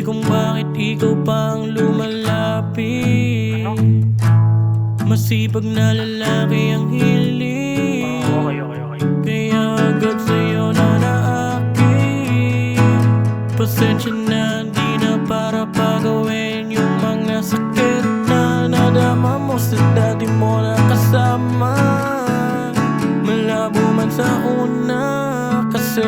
kung bakit ikaw pang lumalapit. Masipag na lalaki ang hiling, kaya agad sa'yo na naakit. Pasensya na, di na para pagawin yung mga sakit na nadama mo sa dati mo na kasama. Malabo man sa una kasi